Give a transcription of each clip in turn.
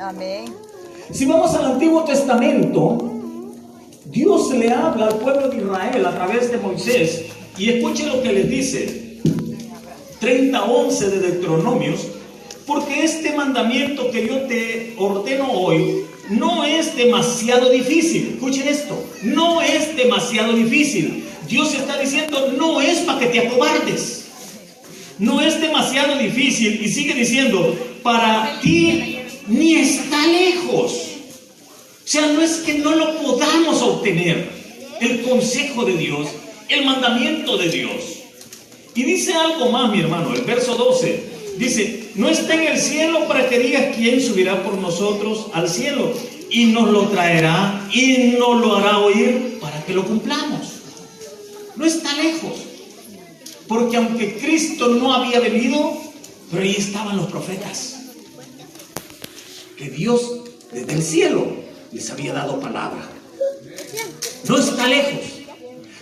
Amén. Si vamos al Antiguo Testamento, Dios le habla al pueblo de Israel a través de Moisés, y escuche lo que les dice, 30:11 de Deuteronomios: porque este mandamiento que yo te ordeno hoy no es demasiado difícil. Escuchen esto, no es demasiado difícil. Dios está diciendo, no es para que te acobardes, no es demasiado difícil, y sigue diciendo, para ti ni está lejos. O sea, no es que no lo podamos obtener, el consejo de Dios, el mandamiento de Dios. Y dice algo más, mi hermano, el verso 12, dice, no está en el cielo para que digas quién subirá por nosotros al cielo, y nos lo traerá y nos lo hará oír para que lo cumplamos. No está lejos, porque aunque Cristo no había venido, pero ahí estaban los profetas, que Dios desde el cielo les había dado palabra. No está lejos.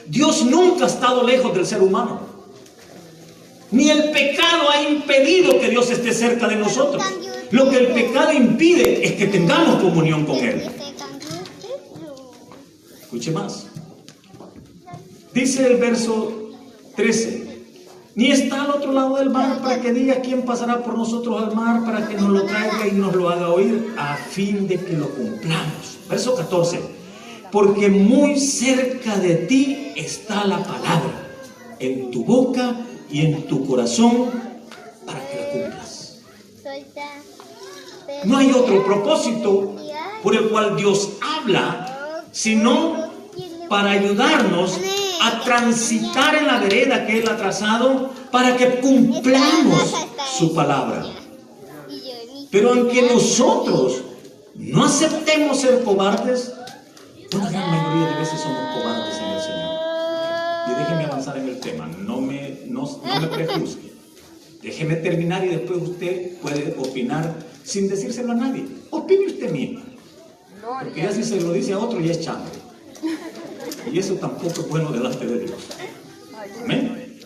Dios nunca ha estado lejos del ser humano. Ni el pecado ha impedido que Dios esté cerca de nosotros. Lo que el pecado impide es que tengamos comunión con Él. Escuche más. Dice el verso 13: ni está al otro lado del mar para que diga quién pasará por nosotros al mar, para que nos lo traiga y nos lo haga oír, a fin de que lo cumplamos. Verso 14: porque muy cerca de ti está la palabra, en tu boca y en tu corazón, para que la cumplas. No hay otro propósito por el cual Dios habla, sino para ayudarnos a transitar en la vereda que Él ha trazado, para que cumplamos su palabra. Pero aunque nosotros no aceptemos ser cobardes, una gran mayoría de veces somos cobardes en el Señor. Y déjeme avanzar en el tema, no me prejuzgue. Déjeme terminar y después usted puede opinar sin decírselo a nadie. Opine usted mismo. Porque ya si se lo dice a otro ya es chambre. Y eso tampoco es bueno delante de Dios. Amén.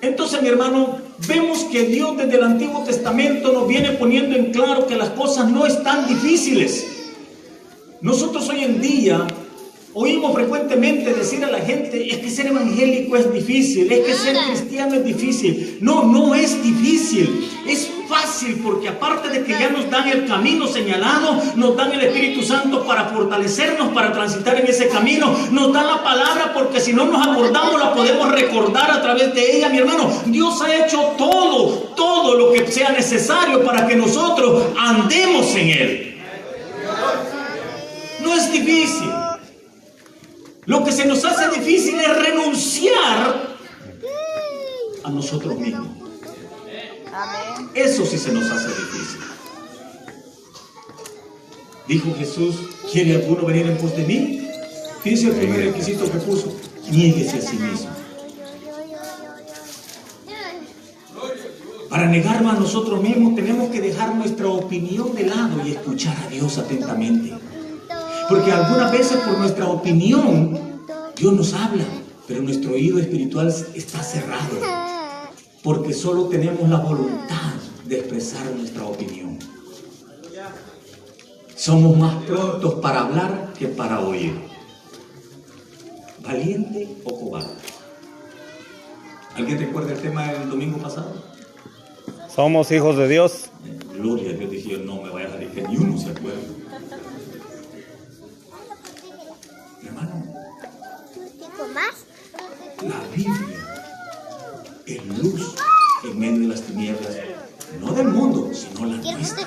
Entonces, mi hermano, vemos que Dios desde el Antiguo Testamento nos viene poniendo en claro que las cosas no están difíciles. Nosotros hoy en día oímos frecuentemente decir a la gente, es que ser evangélico es difícil, es que ser cristiano es difícil. No, no es difícil, es fácil, porque aparte de que ya nos dan el camino señalado, nos dan el Espíritu Santo para fortalecernos, para transitar en ese camino, nos dan la palabra, porque si no nos acordamos la podemos recordar a través de ella, mi hermano. Dios ha hecho todo lo que sea necesario para que nosotros andemos en Él. No es difícil. Lo que se nos hace difícil es renunciar a nosotros mismos. Eso sí se nos hace difícil. Dijo Jesús, ¿quiere alguno venir en pos de mí? Fíjense el primer requisito que puso: niéguese a sí mismo. Para negarnos a nosotros mismos tenemos que dejar nuestra opinión de lado y escuchar a Dios atentamente. Porque algunas veces por nuestra opinión Dios nos habla, pero nuestro oído espiritual está cerrado, porque solo tenemos la voluntad de expresar nuestra opinión. Somos más prontos para hablar que para oír. ¿Valiente o cobarde? ¿Alguien recuerda el tema del domingo pasado? Somos hijos de Dios. Gloria a Dios, dije yo, no me vaya a salir que ni uno se acuerda. Hermano, la Biblia es luz en medio de las tinieblas, no del mundo, sino las nuestras.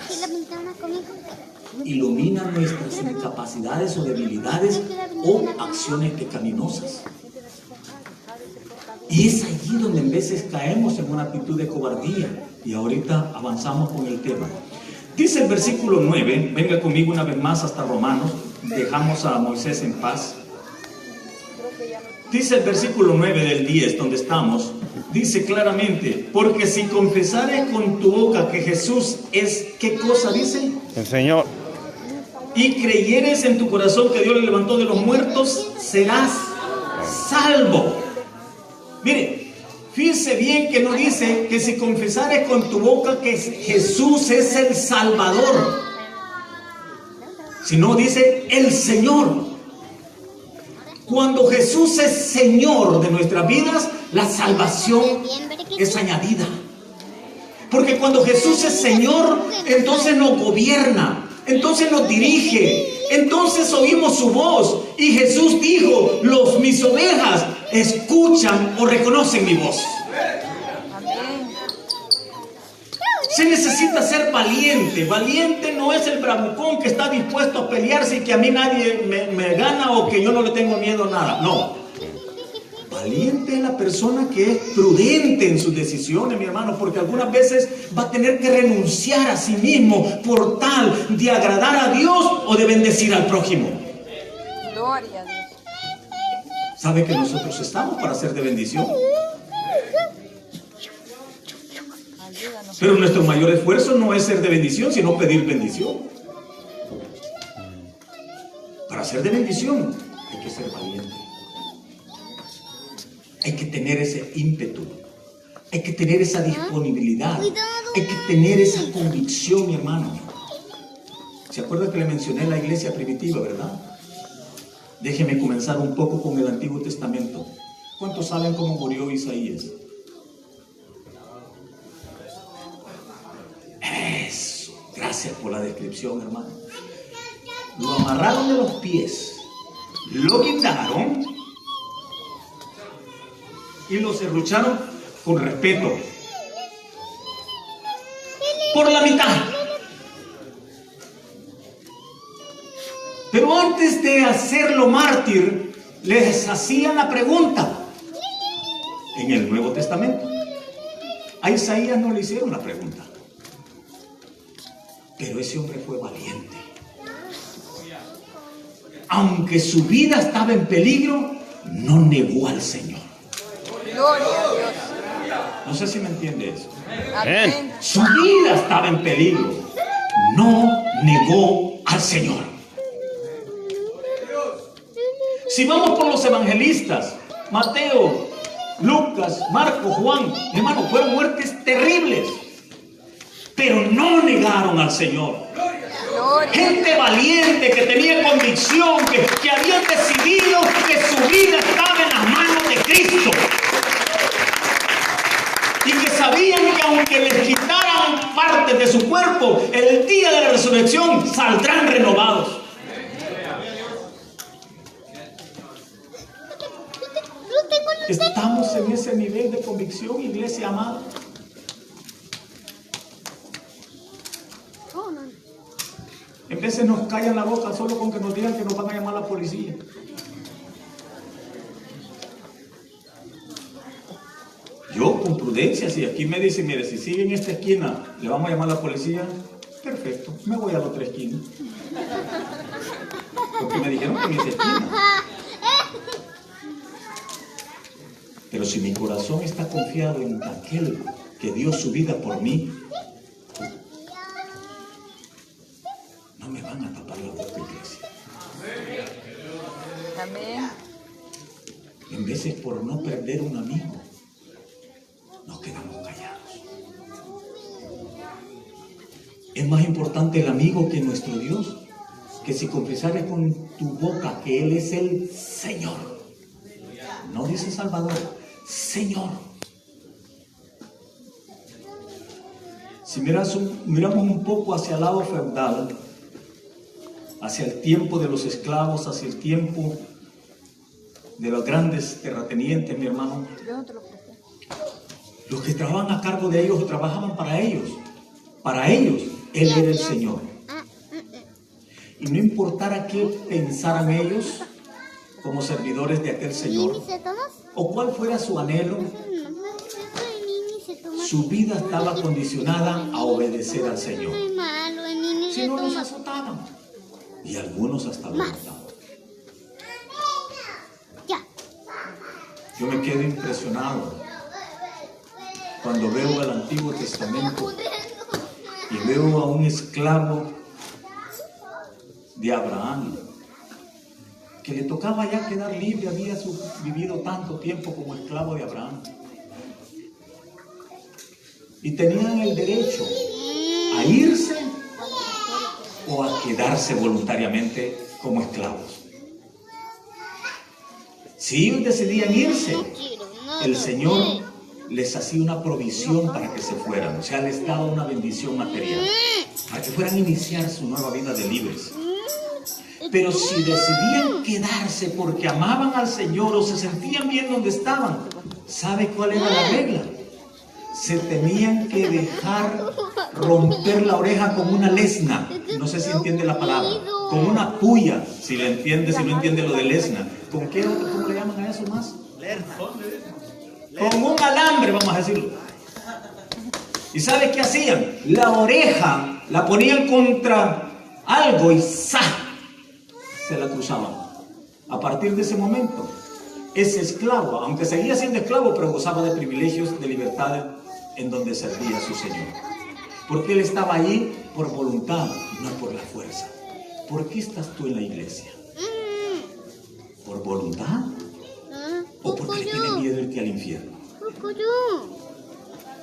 Ilumina nuestras incapacidades o debilidades o acciones pecaminosas. Y es allí donde en veces caemos en una actitud de cobardía. Y ahorita avanzamos con el tema. Dice el versículo 9, venga conmigo una vez más hasta Romanos, dejamos a Moisés en paz. Dice el versículo 9 del 10, donde estamos, dice claramente: porque si confesares con tu boca que Jesús es, ¿qué cosa dice? El Señor. Y creyeres en tu corazón que Dios le levantó de los muertos, serás salvo. Mire, fíjese Fíjese bien que no dice que si confesares con tu boca que Jesús es el Salvador, sino dice el Señor. Cuando Jesús es Señor de nuestras vidas, la salvación es añadida. Porque cuando Jesús es Señor, entonces nos gobierna, entonces nos dirige, entonces oímos su voz. Y Jesús dijo: mis ovejas escuchan o reconocen mi voz. Se necesita ser valiente. Valiente no es el bravucón que está dispuesto a pelearse y que a mí nadie me gana o que yo no le tengo miedo a nada. No. Valiente es la persona que es prudente en sus decisiones, mi hermano, porque algunas veces va a tener que renunciar a sí mismo por tal de agradar a Dios o de bendecir al prójimo. Gloria a Dios. ¿Sabe que nosotros estamos para ser de bendición? Pero nuestro mayor esfuerzo no es ser de bendición, sino pedir bendición. Para ser de bendición hay que ser valiente. Hay que tener ese ímpetu. Hay que tener esa disponibilidad. Hay que tener esa convicción, mi hermano. ¿Se acuerda que le mencioné la iglesia primitiva, verdad? Déjeme comenzar un poco con el Antiguo Testamento. ¿Cuántos saben cómo murió Isaías? Eso. Gracias por la descripción, hermano. Lo amarraron de los pies, lo quitaron y lo serrucharon con respeto por la mitad. Pero antes de hacerlo mártir, les hacían la pregunta. En el Nuevo Testamento a Isaías no le hicieron la pregunta, pero ese hombre fue valiente. Aunque su vida estaba en peligro, no negó al Señor. Gloria a Dios. No sé si me entiende eso. Amén. Su vida estaba en peligro, no negó al Señor. Si vamos por los evangelistas, Mateo, Lucas, Marcos, Juan, hermano, fueron muertes terribles, pero no negaron al Señor. Gente valiente que tenía convicción, que habían decidido que su vida estaba en las manos de Cristo y que sabían que aunque les quitaran partes de su cuerpo, el día de la resurrección saldrán renovados. Estamos en ese nivel de convicción, iglesia amada. En veces nos callan la boca solo con que nos digan que nos van a llamar a la policía. Yo con prudencia, si aquí me dicen, mire, si sigue en esta esquina, le vamos a llamar a la policía, perfecto, me voy a la otra esquina. Porque me dijeron que en esa esquina. Pero si mi corazón está confiado en aquel que dio su vida por mí, no me van a tapar la boca, iglesia. Amén. En veces por no perder un amigo, nos quedamos callados. Es más importante el amigo que nuestro Dios, que si confesares con tu boca que Él es el Señor, no dice Salvador, Señor. Si miramos un poco hacia el lado feudal, hacia el tiempo de los esclavos, hacia el tiempo de los grandes terratenientes, mi hermano, los que trabajaban a cargo de ellos trabajaban para ellos. Para ellos, Él era el Señor. Y no importara qué pensaran ellos como servidores de aquel Señor, o cuál fuera su anhelo, su vida estaba condicionada a obedecer al Señor. Si no, los azotaban. Y algunos hasta lo mataban. Yo me quedo impresionado cuando veo el Antiguo Testamento y veo a un esclavo de Abraham que le tocaba ya quedar libre, había vivido tanto tiempo como esclavo de Abraham. y tenían el derecho a irse o a quedarse voluntariamente como esclavos. Si ellos decidían irse, el Señor les hacía una provisión para que se fueran, o sea, les daba una bendición material, para que fueran a iniciar su nueva vida de libres. Pero si decidían quedarse porque amaban al Señor o se sentían bien donde estaban, ¿sabe cuál era la regla? Se tenían que dejar romper la oreja con una lesna. No sé si entiende la palabra. Con una puya, si le entiende, si no entiende lo de lesna. ¿Con qué otro? ¿Cómo le llaman a eso más? Con un alambre, vamos a decirlo. ¿Y sabe qué hacían? La oreja la ponían contra algo y ¡za! Se la cruzaban. A partir de ese momento, ese esclavo, aunque seguía siendo esclavo, pero gozaba de privilegios, de libertad en donde servía a su Señor. Porque él estaba ahí por voluntad, no por la fuerza. ¿Por qué estás tú en la iglesia? ¿Por voluntad? ¿O porque le tiene miedo irte al infierno?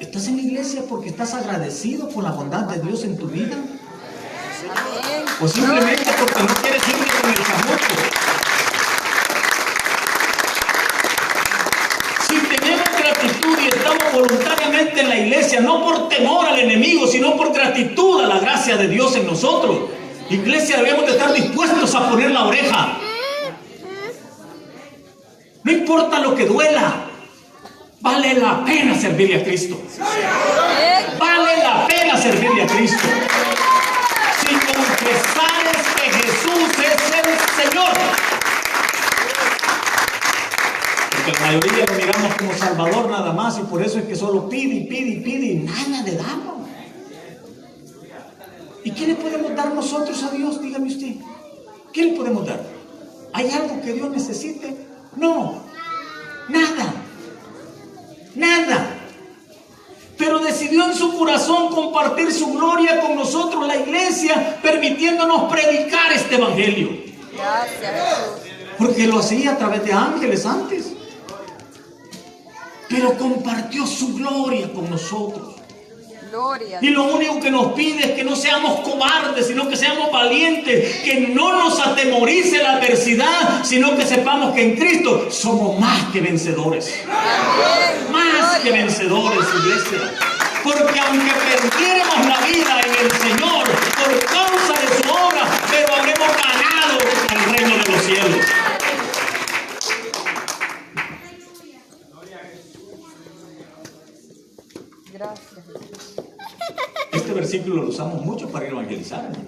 ¿Estás en la iglesia porque estás agradecido por la bondad de Dios en tu vida? Amén. ¿O simplemente porque no quieres irte con el chamuco? Si tenemos gratitud y estamos voluntariamente en la iglesia, no por temor al enemigo, sino por gratitud a la gracia de Dios en nosotros, iglesia, debemos de estar dispuestos a poner la oreja. No importa lo que duela, vale la pena servirle a Cristo. Vale la pena servirle a Cristo. Si confesares que Jesús es el Señor. Porque la mayoría lo miramos como Salvador nada más, y por eso es que solo pide y pide y pide y nada le damos. ¿Y qué le podemos dar nosotros a Dios? Dígame usted. ¿Qué le podemos dar? ¿Hay algo que Dios necesite? No, nada, nada. Pero decidió en su corazón compartir su gloria con nosotros, la iglesia, permitiéndonos predicar este evangelio. Gracias, Jesús. Porque lo hacía a través de ángeles antes. Pero compartió su gloria con nosotros. Gloria. Y lo único que nos pide es que no seamos cobardes, sino que seamos valientes, que no nos atemorice la adversidad, sino que sepamos que en Cristo somos más que vencedores. Amén. Más que vencedores, iglesia. Porque aunque perdiéramos la vida en el Señor por causa de su obra, pero habremos ganado al reino de los cielos. Gracias, Jesús. Este versículo lo usamos mucho para evangelizar, hermano.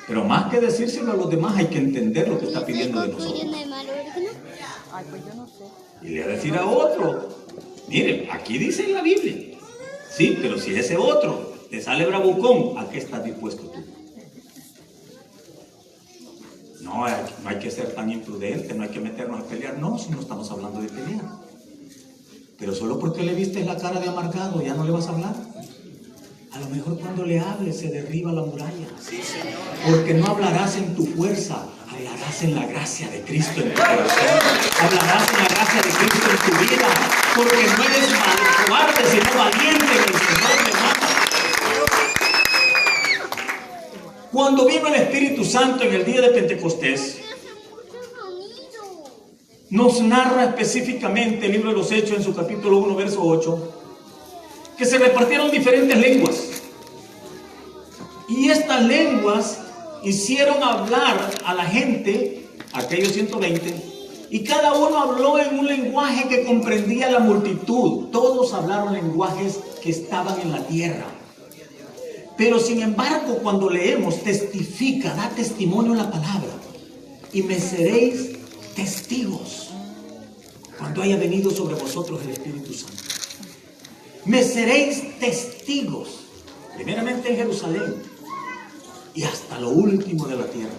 Pero más que decírselo a los demás, hay que entender lo que está pidiendo de nosotros. Ay, pues yo no sé. Y le va a decir a otro, mire, aquí dice en la Biblia. Sí, pero si ese otro te sale bravucón, ¿a qué estás dispuesto tú? No hay que ser tan imprudente, no hay que meternos a pelear. No, si no estamos hablando de pelear. Pero solo porque le viste la cara de amargado, ¿ya no le vas a hablar? A lo mejor cuando le hables se derriba la muralla. Porque no hablarás en tu fuerza, hablarás en la gracia de Cristo en tu corazón. Hablarás en la gracia de Cristo en tu vida. Porque no eres cobarde, sino valiente en el Señor, mi hermano. Cuando vino el Espíritu Santo en el día de Pentecostés, nos narra específicamente el libro de los Hechos en su capítulo 1, verso 8, que se repartieron diferentes lenguas. Y estas lenguas hicieron hablar a la gente, aquellos 120, y cada uno habló en un lenguaje que comprendía la multitud. Todos hablaron lenguajes que estaban en la tierra. Pero sin embargo, cuando leemos, testifica, da testimonio la palabra. Y me seréis testigos cuando haya venido sobre vosotros el Espíritu Santo. Me seréis testigos, primeramente en Jerusalén y hasta lo último de la tierra.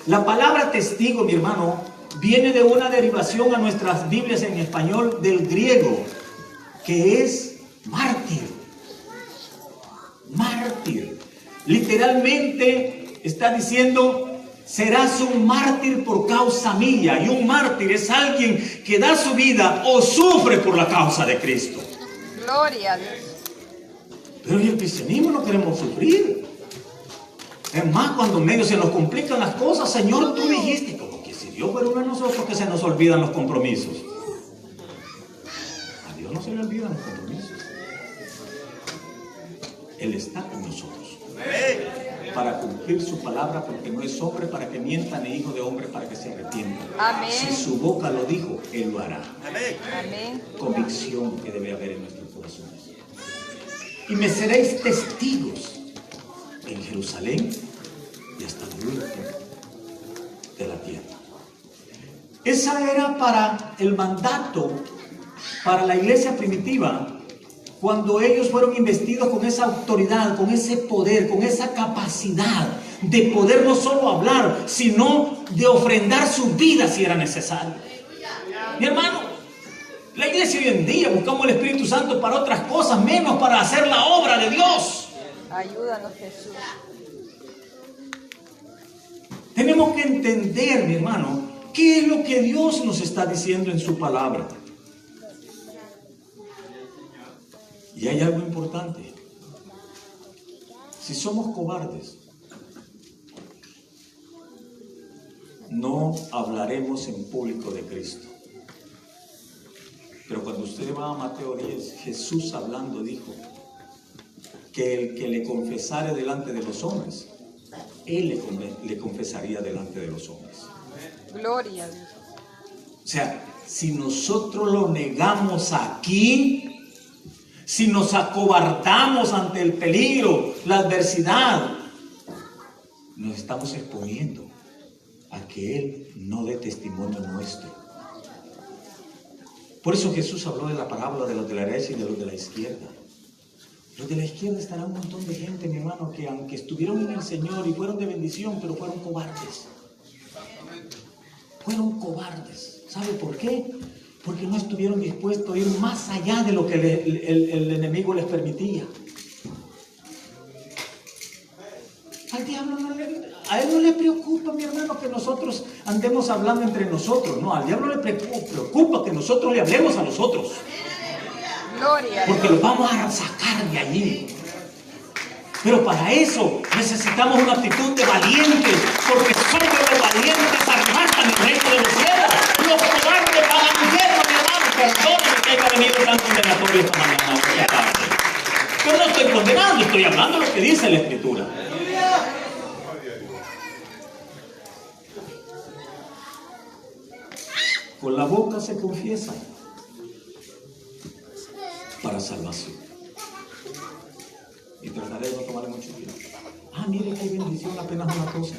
La palabra testigo, mi hermano, viene de una derivación a nuestras Biblias en español del griego, que es mártir. Mártir. Literalmente está diciendo: serás un mártir por causa mía. Y un mártir es alguien que da su vida o sufre por la causa de Cristo. Gloria a Dios. Pero en el cristianismo no queremos sufrir. Es más, cuando en medio se nos complican las cosas, Señor, tú dijiste, como que si Dios fuera uno de nosotros, que se nos olvidan los compromisos. A Dios no se le olvidan los compromisos. Él está con nosotros para cumplir su palabra, porque no es hombre para que mienta, ni hijo de hombre para que se arrepienta. Amén. Si su boca lo dijo, Él lo hará. Amén. Convicción que debe haber en nuestros corazones. Y me seréis testigos en Jerusalén y hasta lo último de la tierra. Esa era para el mandato, para la iglesia primitiva, cuando ellos fueron investidos con esa autoridad, con ese poder, con esa capacidad de poder no solo hablar, sino de ofrendar su vida si era necesario. Mi hermano, la iglesia hoy en día buscamos el Espíritu Santo para otras cosas, menos para hacer la obra de Dios. Ayúdanos, Jesús. Tenemos que entender, mi hermano, qué es lo que Dios nos está diciendo en su palabra. Y hay algo importante. Si somos cobardes, no hablaremos en público de Cristo. Pero cuando usted va a Mateo 10, Jesús hablando dijo que el que le confesare delante de los hombres, Él le confesaría delante de los hombres. Gloria a Dios. O sea, si nosotros lo negamos aquí, si nos acobardamos ante el peligro, la adversidad, nos estamos exponiendo a que Él no dé testimonio nuestro. Por eso Jesús habló de la parábola de los de la derecha y de los de la izquierda. Los de la izquierda estará un montón de gente, mi hermano, que aunque estuvieron en el Señor y fueron de bendición, pero fueron cobardes. Fueron cobardes. ¿Sabe por qué? Porque no estuvieron dispuestos a ir más allá de lo que el enemigo les permitía. Al diablo a él no le preocupa, mi hermano, que nosotros andemos hablando entre nosotros. No, al diablo le preocupa que nosotros le hablemos a los otros. Gloria a Dios. Porque los vamos a sacar de allí. Pero para eso necesitamos una actitud de valientes, porque solo los valientes arrancan el reino de los cielos. Los cobardes van al infierno, mi hermano. Perdóname que haya venido tan condenatorio esta mañana. Yo no estoy condenando, estoy hablando lo que dice la Escritura. Con la boca se confiesa para salvación. Y trataré de no tomar mucho tiempo. Ah, mire qué bendición, apenas una cosa.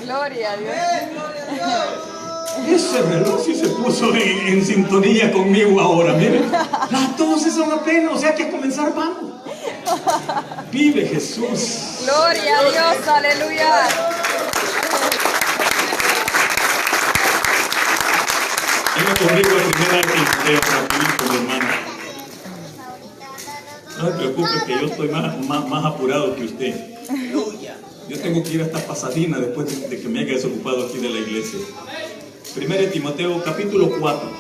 Gloria a Dios. Ese reloj sí se puso en sintonía conmigo ahora, miren. Las 12 son apenas, o sea que a comenzar vamos. Vive Jesús. Gloria a Dios, aleluya. Venga conmigo a primera Timoteo, rapidito, mi hermano. No se preocupe que yo estoy más apurado que usted. Yo tengo que ir hasta Pasadena después de que me haya desocupado aquí de la iglesia. Primera Timoteo, capítulo 4.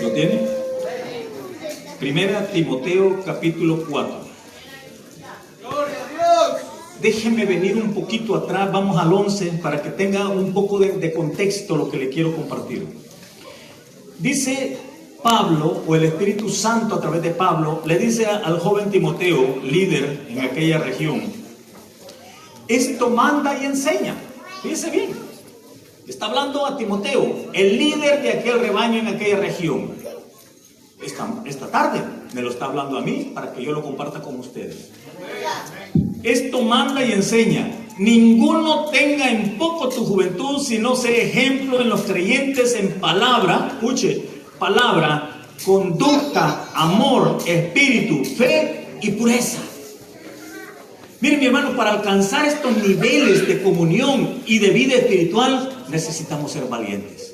¿Lo tiene? Primera Timoteo, capítulo 4. Déjeme venir un poquito atrás, vamos al 11, para que tenga un poco de contexto lo que le quiero compartir. Dice Pablo, o el Espíritu Santo a través de Pablo, le dice al joven Timoteo, líder en aquella región, esto manda y enseña. Fíjese bien, está hablando a Timoteo, el líder de aquel rebaño en aquella región. Esta tarde me lo está hablando a mí para que yo lo comparta con ustedes. Esto manda y enseña. Ninguno tenga en poco tu juventud, sino sea ejemplo en los creyentes en palabra, escuche, palabra, conducta, amor, espíritu, fe y pureza. Miren, mi hermano, para alcanzar estos niveles de comunión y de vida espiritual necesitamos ser valientes.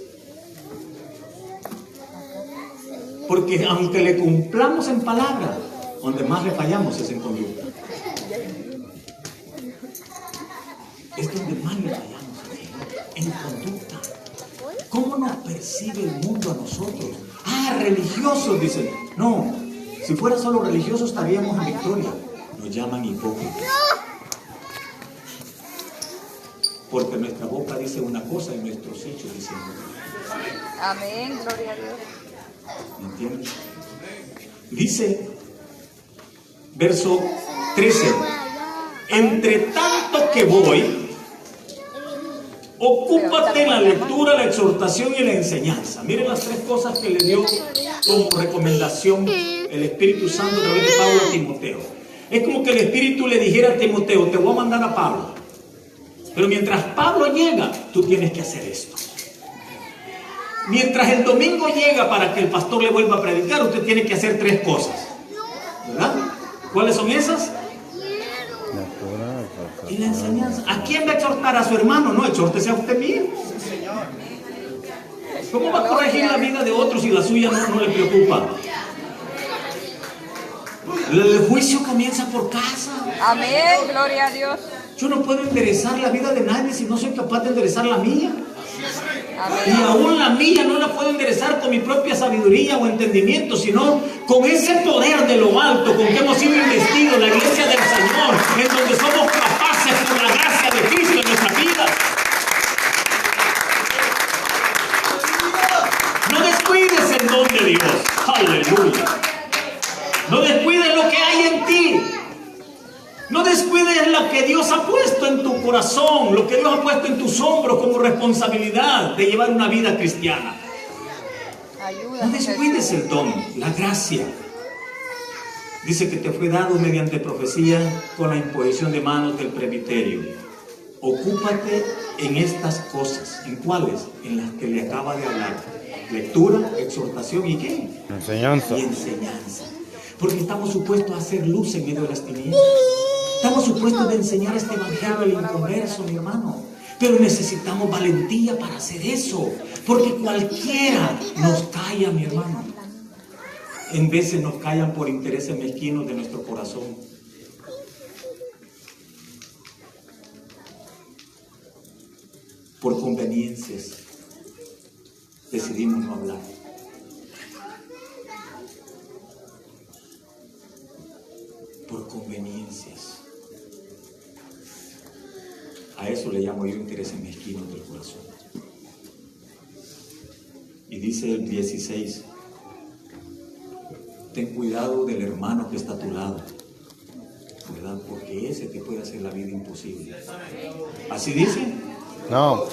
Porque aunque le cumplamos en palabra, donde más le fallamos es en conducta. en conducta. ¿Cómo nos percibe el mundo a nosotros? Ah, religiosos, dicen. No, si fuera solo religiosos estaríamos en victoria. Nos llaman hipócritas. Porque nuestra boca dice una cosa y nuestros hechos dicen otra. Amén, gloria a Dios. ¿Me entiendes? Dice, verso 13, entre tanto que voy, ocúpate en la lectura, la exhortación y la enseñanza. Miren las tres cosas que le dio como recomendación el Espíritu Santo a través de Pablo a Timoteo. Es como que el Espíritu le dijera a Timoteo, te voy a mandar a Pablo. Pero mientras Pablo llega, tú tienes que hacer esto. Mientras el domingo llega para que el pastor le vuelva a predicar, usted tiene que hacer tres cosas. ¿Verdad? ¿Cuáles son esas? Y la enseñanza. ¿A quién va a exhortar? ¿A su hermano? No, exhórtese a usted mismo. ¿Cómo va a corregir la vida de otros si la suya no le preocupa? El juicio comienza por casa. Amén, gloria a Dios. Yo no puedo enderezar la vida de nadie si no soy capaz de enderezar la mía. Y Amén. aún la mía no la puedo enderezar con mi propia sabiduría o entendimiento, sino con ese poder de lo alto con que hemos sido investidos, la iglesia del Señor, en donde somos capaces por la gracia de Cristo en nuestra vida. No descuides el don de Dios. Aleluya. No descuides lo que hay en ti. No descuides lo que Dios ha puesto en tu corazón, lo que Dios ha puesto en tus hombros como responsabilidad de llevar una vida cristiana. No Ayúdanos, descuides Jesús. el don, la gracia. Dice que te fue dado mediante profecía con la imposición de manos del presbiterio. Ocúpate en estas cosas. ¿En cuáles? En las que le acaba de hablar. Lectura, exhortación y ¿qué? Enseñanza. Y enseñanza. Porque estamos supuestos a hacer luz en medio de las tinieblas. Estamos supuestos de enseñar este evangelio al inconverso, mi hermano. Pero necesitamos valentía para hacer eso. Porque cualquiera nos calla, mi hermano. En veces nos callan por intereses mezquinos de nuestro corazón. Por conveniencias decidimos no hablar. Por conveniencias. A eso le llamo yo intereses mezquinos del corazón. Y dice el 16, ten cuidado del hermano que está a tu lado, ¿verdad? Porque ese te puede hacer la vida imposible. ¿Así dice? No.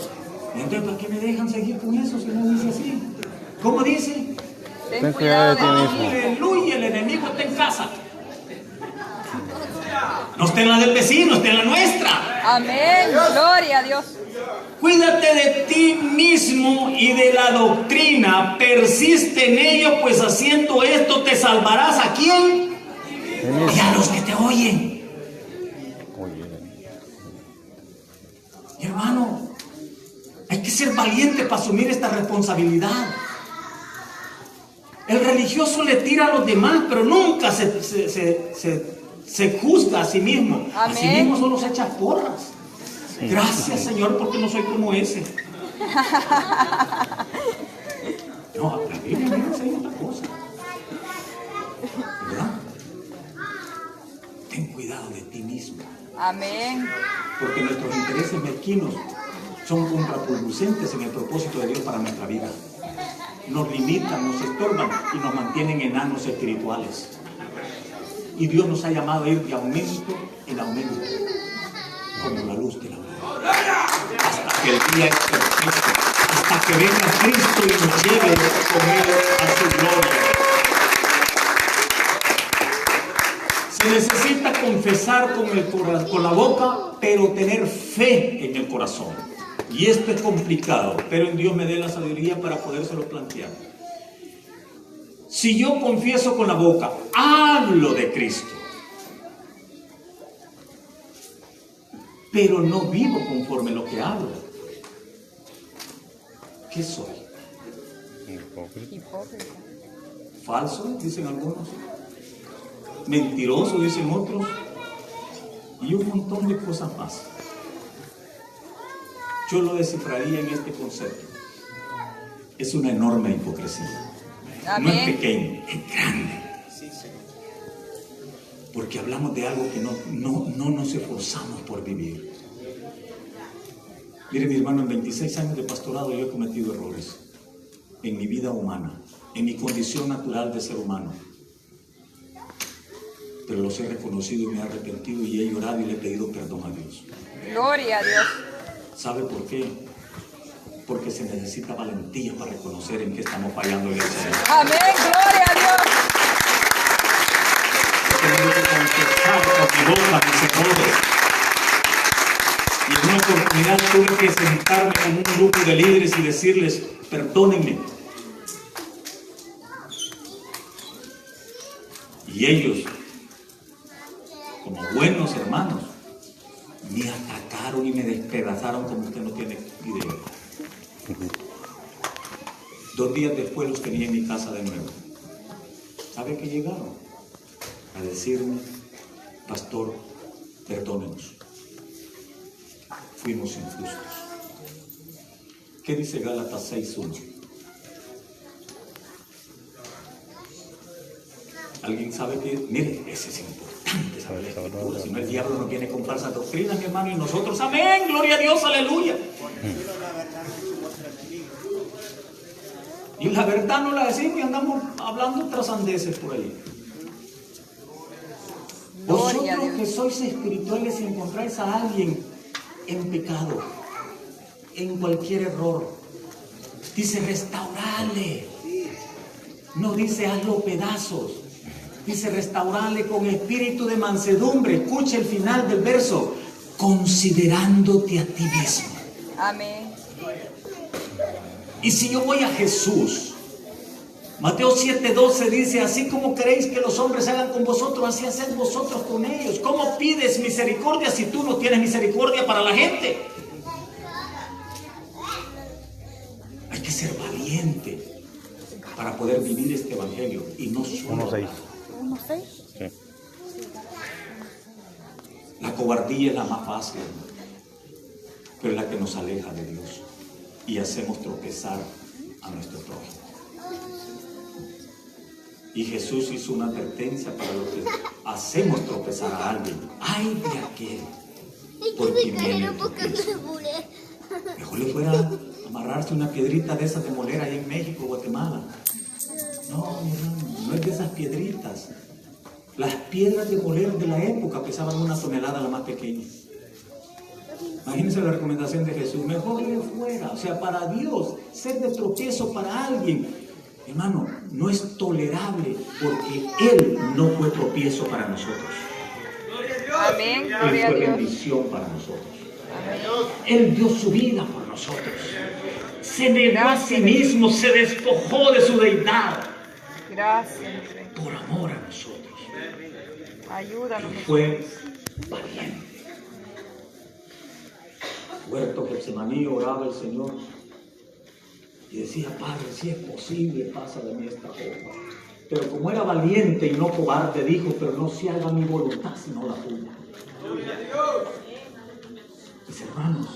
¿Y entonces para qué me dejan seguir con eso si no dice así? ¿Cómo dice? Ten cuidado de ti mismo. Aleluya, el enemigo está en casa. No está en la del vecino, está en la nuestra. Amén, gloria a Dios. Cuídate de ti mismo y de la doctrina. Persiste en ello, pues haciendo esto te salvarás. ¿A quién? Y a los que te oyen. Mi hermano, hay que ser valiente para asumir esta responsabilidad. El religioso le tira a los demás, pero nunca se juzga a sí mismo. Amén. A sí mismo solo se echa porras. Gracias, Señor, porque no soy como ese. No, la Biblia me enseña otra cosa. ¿Verdad? Ten cuidado de ti mismo. Amén. Porque nuestros intereses mezquinos son contraproducentes en el propósito de Dios para nuestra vida. Nos limitan, nos estorban y nos mantienen enanos espirituales. Y Dios nos ha llamado a ir de aumento en aumento, como la luz de la aurora. Hasta que el día es perfecto, hasta que venga Cristo y nos lleve con Él a su gloria. Se necesita confesar con la boca, pero tener fe en el corazón. Y esto es complicado, pero en Dios me dé la sabiduría para podérselo plantear. Si yo confieso con la boca, hablo de Cristo, pero no vivo conforme lo que hablo, ¿qué soy? Hipócrita. ¿Falso? Dicen algunos. ¿Mentiroso? Dicen otros. Y un montón de cosas más. Yo lo descifraría en este concepto. Es una enorme hipocresía. No es Amén. pequeño, es grande. Porque hablamos de algo que no nos esforzamos por vivir. Mire, mi hermano, en 26 años de pastorado yo he cometido errores en mi vida humana, en mi condición natural de ser humano. Pero los he reconocido y me he arrepentido y he llorado y le he pedido perdón a Dios. Gloria a Dios. ¿Sabe por qué? Porque se necesita valentía para reconocer en qué estamos fallando en el Señor. Amén. Gloria a Dios. Tengo que confesar con mi boca mis errores. Y en una oportunidad tuve que sentarme con un grupo de líderes y decirles, perdónenme. Y ellos, como buenos hermanos, me atacaron y me despedazaron como usted no tiene idea. 2 días después los tenía en mi casa de nuevo. ¿Sabe qué llegaron? A decirme, pastor, perdónenos. Fuimos injustos. ¿Qué dice Gálatas 6:1? ¿Alguien sabe que? Mire, ese es importante saber la escritura. Si no, el diablo nos viene con falsas doctrinas, mi hermano, y nosotros, amén, gloria a Dios, aleluya. Y la verdad no la decimos y andamos hablando trasandeces por ahí. Vosotros que sois espirituales y encontráis a alguien en pecado, en cualquier error, dice restaurarle, no dice hazlo pedazos, dice restaurarle con espíritu de mansedumbre. Escucha el final del verso, considerándote a ti mismo. Amén. Y si yo voy a Jesús, Mateo 7:12 dice, así como queréis que los hombres hagan con vosotros, así haced vosotros con ellos. ¿Cómo pides misericordia si tú no tienes misericordia para la gente? Hay que ser valiente para poder vivir este evangelio y no solo. 1:6. Sí. La cobardía es la más fácil, pero es la que nos aleja de Dios y hacemos tropezar a nuestro prójimo. Y Jesús hizo una advertencia para los que hacemos tropezar a alguien. ¡Ay de aquel por quien viene el tropiezo! Mejor le fuera a amarrarse una piedrita de esas de moler ahí en México, Guatemala. No es de esas piedritas. Las piedras de moler de la época pesaban 1 tonelada, la más pequeña. Imagínense la recomendación de Jesús. Mejor le fuera. O sea, para Dios, ser de tropiezo para alguien, hermano, no es tolerable porque Él no fue tropiezo para nosotros. Amén. Él Gloria a fue Dios. bendición para nosotros. Amén. Él dio su vida por nosotros. Se negó a sí mismo, se despojó de su deidad. Gracias. Por amor a nosotros. Ayúdanos. Fue valiente. Huerto Getsemaní oraba el Señor y decía, Padre, si es posible, pasa de mí esta copa. Pero como era valiente y no cobarde, dijo, pero no se haga mi voluntad sino la tuya. Mis hermanos,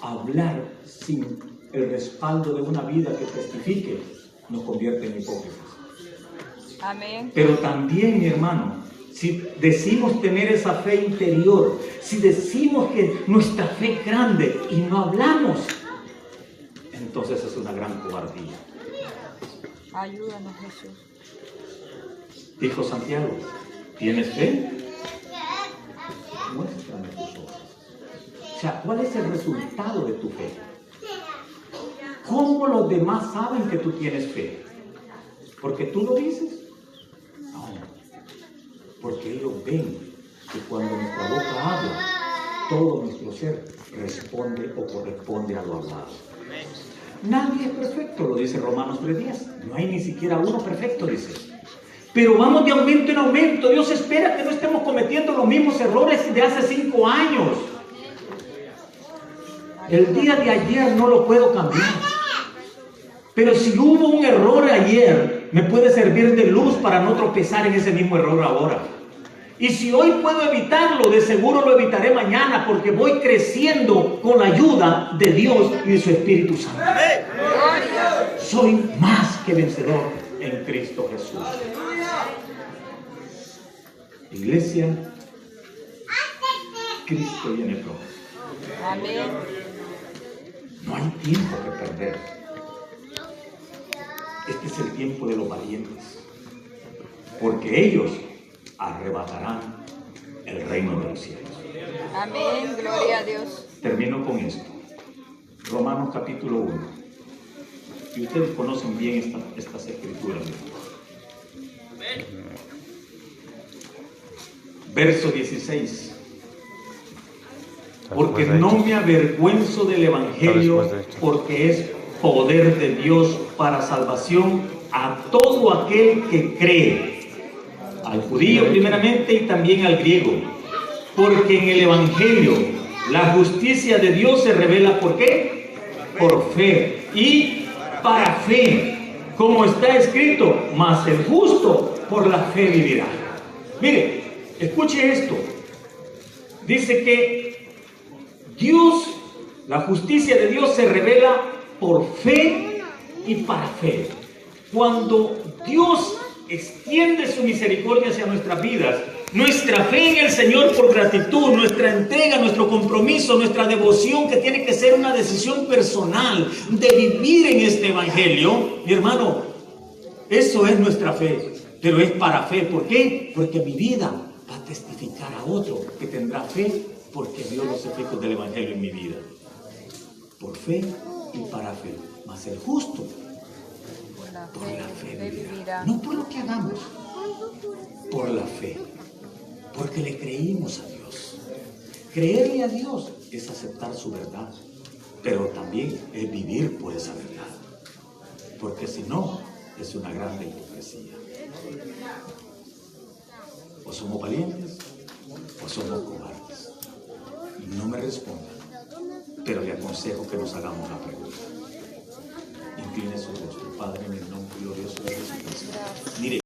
hablar sin el respaldo de una vida que testifique nos convierte en hipócritas. Amén. Pero también, mi hermano, si decimos tener esa fe interior, si decimos que nuestra fe es grande y no hablamos, entonces es una gran cobardía. Ayúdanos, Jesús. Dijo Santiago, ¿tienes fe? Muéstrame tus obras. O sea, ¿cuál es el resultado de tu fe? ¿Cómo los demás saben que tú tienes fe? ¿Porque tú lo dices? No, porque ellos ven que cuando nuestra boca habla, todo nuestro ser responde o corresponde a lo hablado. Nadie es perfecto, lo dice Romanos 3:10. No hay ni siquiera uno perfecto, dice. Pero vamos de aumento en aumento. Dios espera que no estemos cometiendo los mismos errores de hace 5 años. El día de ayer no lo puedo cambiar. Pero si hubo un error ayer, me puede servir de luz para no tropezar en ese mismo error ahora. Y si hoy puedo evitarlo, de seguro lo evitaré mañana, porque voy creciendo con la ayuda de Dios y de su Espíritu Santo. Soy más que vencedor en Cristo Jesús. Iglesia, Cristo viene pronto. Amén. No hay tiempo que perder. Este es el tiempo de los valientes, porque ellos arrebatarán el reino de los cielos. Amén. Gloria a Dios. Termino con esto. Romanos capítulo 1. Y ustedes conocen bien estas escrituras. Verso 16. Porque no me avergüenzo del Evangelio, porque es poder de Dios para salvación a todo aquel que cree, al judío primeramente y también al griego. Porque en el Evangelio la justicia de Dios se revela, ¿por qué? Por fe y para fe, como está escrito, mas el justo por la fe vivirá. Mire, escuche esto. Dice que Dios, la justicia de Dios se revela por fe y para fe. Cuando Dios extiende su misericordia hacia nuestras vidas, nuestra fe en el Señor por gratitud, nuestra entrega, nuestro compromiso, nuestra devoción, que tiene que ser una decisión personal de vivir en este Evangelio, mi hermano, eso es nuestra fe, pero es para fe. ¿Por qué? Porque mi vida va a testificar a otro que tendrá fe porque vio los efectos del Evangelio en mi vida. Por fe y para fe. Mas el justo por la fe vivirá. No por lo que hagamos, por la fe. Porque le creímos a Dios. Creerle a Dios es aceptar su verdad, pero también es vivir por esa verdad. Porque si no, es una grande hipocresía. O somos valientes o somos cobardes. No me respondan, pero le aconsejo que nos hagamos la pregunta. Incline su rostro, Padre, en el nombre glorioso de Jesucristo. Mire.